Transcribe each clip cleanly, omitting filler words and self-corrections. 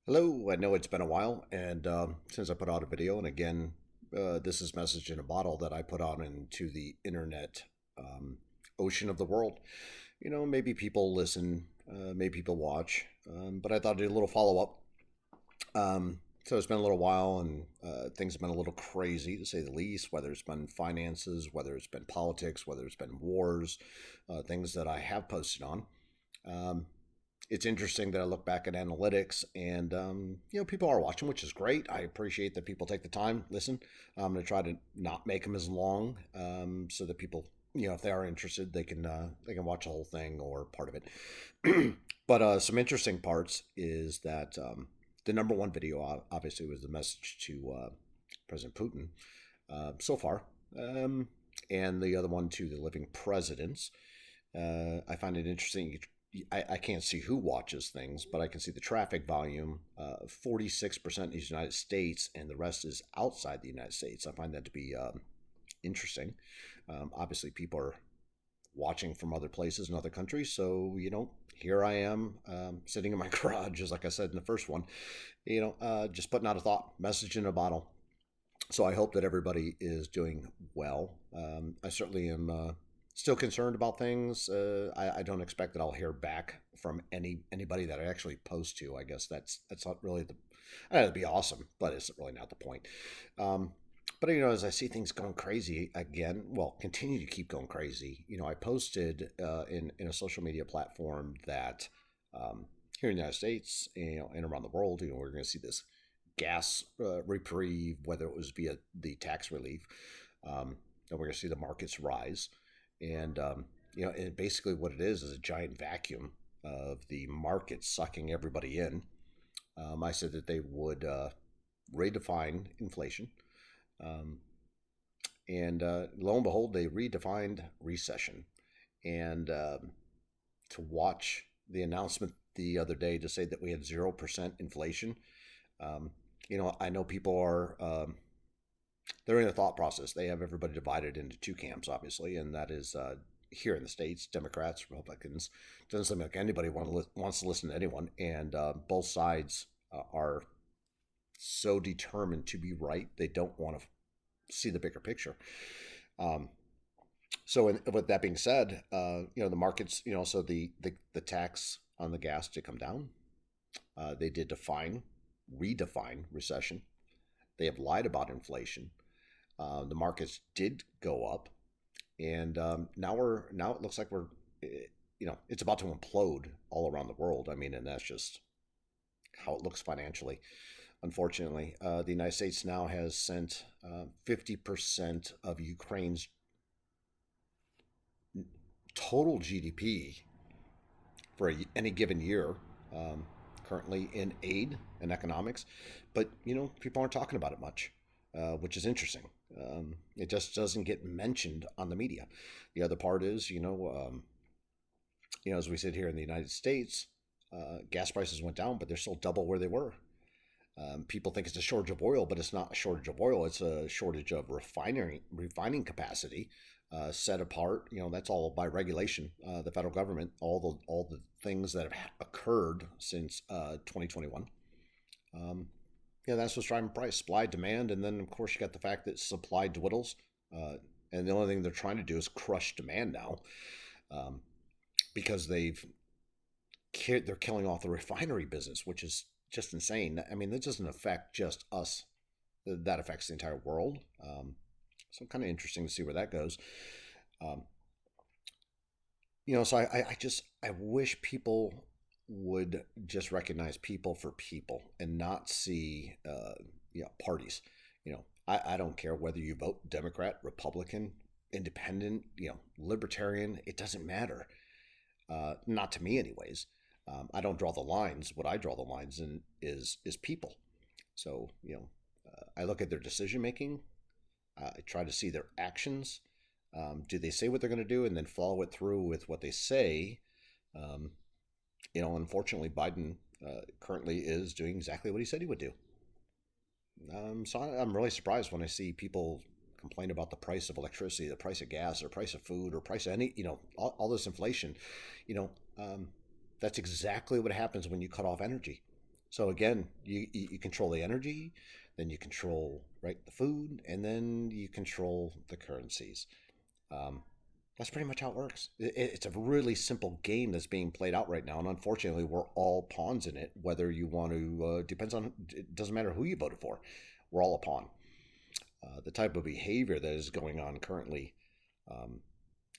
Hello, I know it's been a while, and since I put out a video, and again, this is message in a bottle that I put out into the internet ocean of the world. Maybe people listen, maybe people watch, but I thought I'd do a little follow up. So it's been a little while, and things have been a little crazy to say the least. Whether it's been finances, whether it's been politics, whether it's been wars, things that I have posted on. Um, it's interesting that I look back at analytics and, people are watching, which is great. I appreciate that people take the time, listen. I'm going to try to not make them as long so that people, if they are interested, they can watch the whole thing or part of it. But some interesting parts is that the number one video obviously was the message to President Putin so far. And the other one to the living presidents. I find it interesting. I can't see who watches things, but I can see the traffic volume. 46% is United States, and the rest is outside the United States. I find that to be interesting. Obviously, people are watching from other places and other countries. So, here I am sitting in my garage, just like I said in the first one, just putting out a thought, message in a bottle. So I hope that everybody is doing well. I certainly am still concerned about things. I don't expect that I'll hear back from anybody that I actually post to. I guess that's not really the. It'd be awesome, but it's really not the point. Um, but as I see things going crazy again, well, continue to keep going crazy. I posted in a social media platform that here in the United States, and around the world, we're going to see this gas reprieve, whether it was via the tax relief, and we're going to see the markets rise. And and basically what it is a giant vacuum of the market sucking everybody in. I said that they would redefine inflation, um, and lo and behold, they redefined recession. And to watch the announcement the other day to say that we had 0% inflation, um, I know people are they're in a thought process. They have everybody divided into two camps, obviously, and that is here in the states, Democrats, Republicans. Doesn't seem like anybody wants to listen to anyone, and both sides are so determined to be right. They don't want to see the bigger picture. Um, with that being said, the markets, so the tax on the gas did come down. They did redefine recession. They have lied about inflation. The markets did go up, and now it looks like it's about to implode all around the world. I mean, and that's just how it looks financially. Unfortunately, the United States now has sent 50% of Ukraine's total GDP for any given year, um, currently in aid and economics. But people aren't talking about it much, which is interesting. It just doesn't get mentioned on the media. The other part is, as we sit here in the United States, gas prices went down, but they're still double where they were. People think it's a shortage of oil, but it's not a shortage of oil. It's a shortage of refining capacity set apart. That's all by regulation. The federal government, all the things that have occurred since 2021. That's what's driving price, supply, demand, and then of course you got the fact that supply dwindles, and the only thing they're trying to do is crush demand now, um, because they're killing off the refinery business, which is just insane. I mean, that doesn't affect just us; that affects the entire world. So kind of interesting to see where that goes. Um, so I wish people would just recognize people for people and not see parties. I don't care whether you vote Democrat, Republican, Independent, Libertarian. It doesn't matter. Not to me, anyways. I don't draw the lines. What I draw the lines in is people. So I look at their decision making. I try to see their actions. Do they say what they're going to do and then follow it through with what they say? Um, Unfortunately, Biden currently is doing exactly what he said he would do. So I'm really surprised when I see people complain about the price of electricity, the price of gas, or price of food, or price of any, all this inflation. You know, um, that's exactly what happens when you cut off energy. So again, you control the energy, then you control, right, the food, and then you control the currencies. Um, that's pretty much how it works. It's a really simple game that's being played out right now, and unfortunately, we're all pawns in it. Whether you want to, depends on. It doesn't matter who you voted for. We're all a pawn. The type of behavior that is going on currently, um,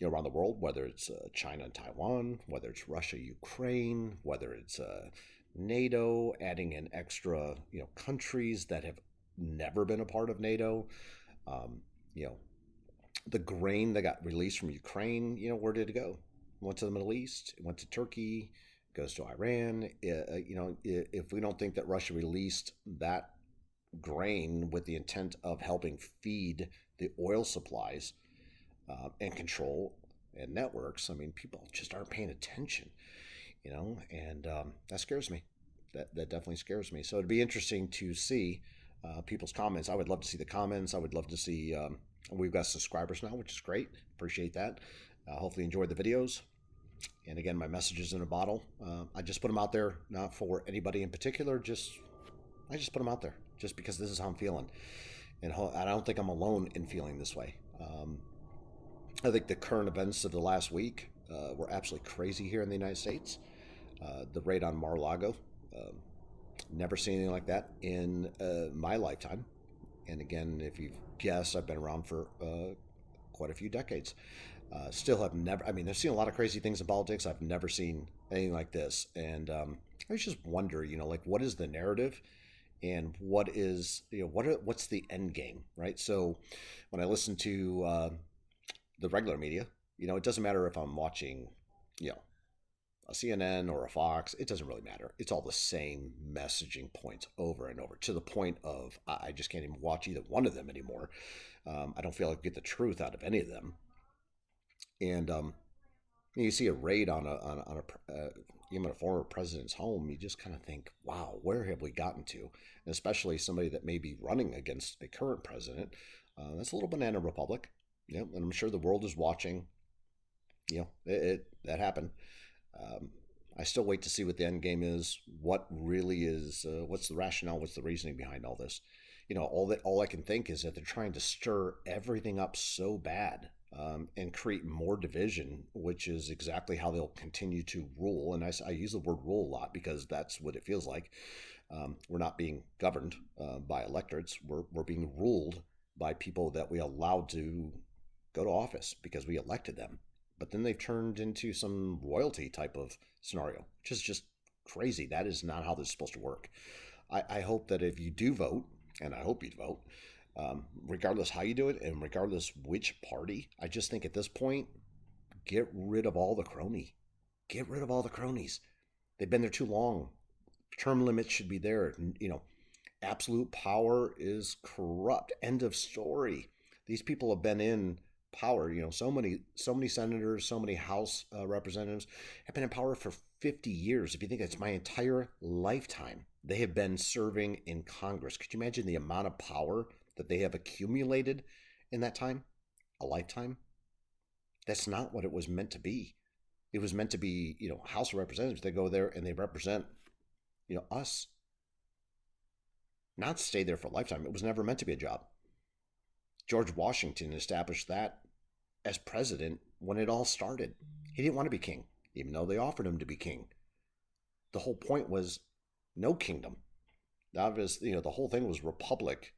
around the world, whether it's China and Taiwan, whether it's Russia, Ukraine, whether it's NATO adding in extra, countries that have never been a part of NATO. Um, you know, the grain that got released from Ukraine, where did it go? It went to the Middle East. It went to Turkey. It goes to Iran. If we don't think that Russia released that grain with the intent of helping feed the oil supplies and control and networks, I mean, people just aren't paying attention, and that scares me. That definitely scares me. So it'd be interesting to see people's comments. I would love to see the comments. I would love to see. We've got subscribers now, which is great. Appreciate that. Hopefully, you enjoyed the videos. And again, my messages in a bottle. I just put them out there, not for anybody in particular. I just put them out there just because this is how I'm feeling, and I don't think I'm alone in feeling this way. I think the current events of the last week were absolutely crazy here in the United States. The raid on Mar-a-Lago, never seen anything like that in my lifetime. And again, if you've guessed, I've been around for quite a few decades. Still have never, I mean, I've seen a lot of crazy things in politics. I've never seen anything like this. And I just wonder, like, what is the narrative? And what is, what's the end game, right? So when I listen to the regular media, it doesn't matter if I'm watching, a CNN or a Fox, it doesn't really matter. It's all the same messaging points over and over, to the point of I just can't even watch either one of them anymore. I don't feel like I get the truth out of any of them. And you see a raid on even a former president's home, you just kind of think, wow, where have we gotten to? And especially somebody that may be running against a current president. That's a little banana republic. And I'm sure the world is watching. That happened. I still wait to see what the end game is. What really is? What's the rationale? What's the reasoning behind all this? All I can think is that they're trying to stir everything up so bad and create more division, which is exactly how they'll continue to rule. And I use the word rule a lot because that's what it feels like. We're not being governed by electorates. We're being ruled by people that we allowed to go to office because we elected them. But then they've turned into some royalty type of scenario, which is just crazy. That is not how this is supposed to work. I hope that if you do vote, and I hope you vote, regardless how you do it and regardless which party, I just think at this point, get rid of all the crony. Get rid of all the cronies. They've been there too long. Term limits should be there. Absolute power is corrupt. End of story. These people have been in power, so many senators, so many House representatives have been in power for 50 years. If you think that's my entire lifetime, they have been serving in Congress. Could you imagine the amount of power that they have accumulated in that time? A lifetime? That's not what it was meant to be. It was meant to be, House of Representatives. They go there and they represent, us. Not stay there for a lifetime. It was never meant to be a job. George Washington established that as president when it all started. He didn't want to be king, even though they offered him to be king. The whole point was no kingdom. That was, the whole thing was republic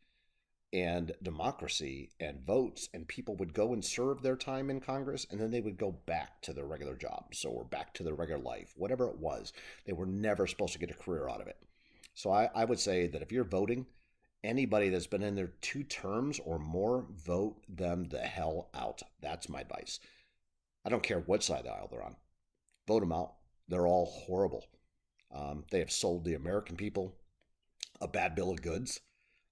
and democracy and votes, and people would go and serve their time in Congress, and then they would go back to their regular jobs, or back to their regular life, whatever it was. They were never supposed to get a career out of it. So I would say that if you're voting, anybody that's been in there 2 terms or more, vote them the hell out. That's my advice. I don't care what side of the aisle they're on. Vote them out. They're all horrible. They have sold the American people a bad bill of goods.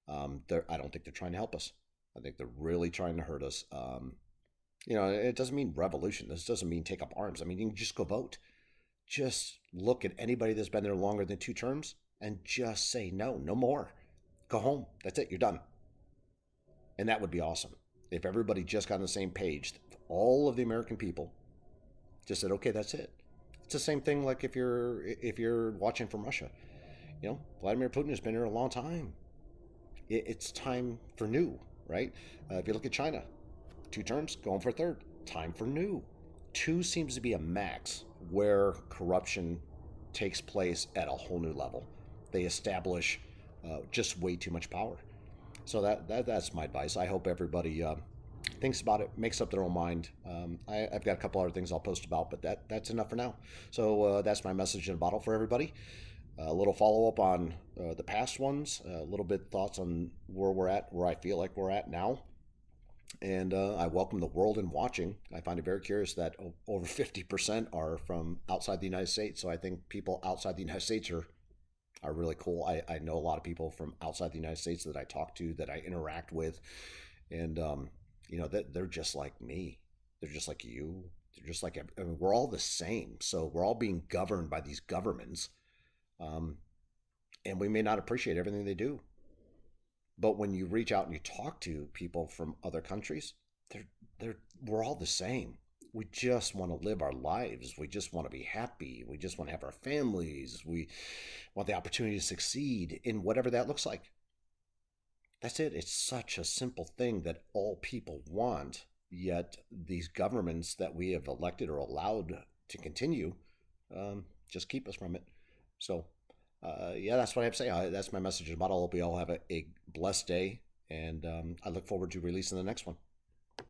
I don't think they're trying to help us. I think they're really trying to hurt us. It doesn't mean revolution. This doesn't mean take up arms. I mean, you can just go vote. Just look at anybody that's been there longer than 2 terms and just say no more. Go home. That's it. You're done. And that would be awesome. If everybody just got on the same page, all of the American people just said, okay, that's it. It's the same thing like if you're watching from Russia. Vladimir Putin has been here a long time. It's time for new, right? If you look at China, 2 terms, going for a third. Time for new. Two seems to be a max where corruption takes place at a whole new level. They establish just way too much power. So that's my advice. I hope everybody thinks about it, makes up their own mind. I've got a couple other things I'll post about, but that's enough for now. So that's my message in a bottle for everybody. A little follow up on the past ones, a little bit thoughts on where we're at, where I feel like we're at now. And I welcome the world in watching. I find it very curious that over 50% are from outside the United States. So I think people outside the United States are really cool. I know a lot of people from outside the United States that I talk to, that I interact with, and that they're just like me. They're just like you. They're just like, I mean, we're all the same. So we're all being governed by these governments, um, and we may not appreciate everything they do. But when you reach out and you talk to people from other countries, they're we're all the same. We just want to live our lives. We just want to be happy. We just want to have our families. We want the opportunity to succeed in whatever that looks like. That's it. It's such a simple thing that all people want, yet these governments that we have elected or allowed to continue just keep us from it. So, yeah, that's what I have to say. That's my message about it. I hope you all have a blessed day, and I look forward to releasing the next one.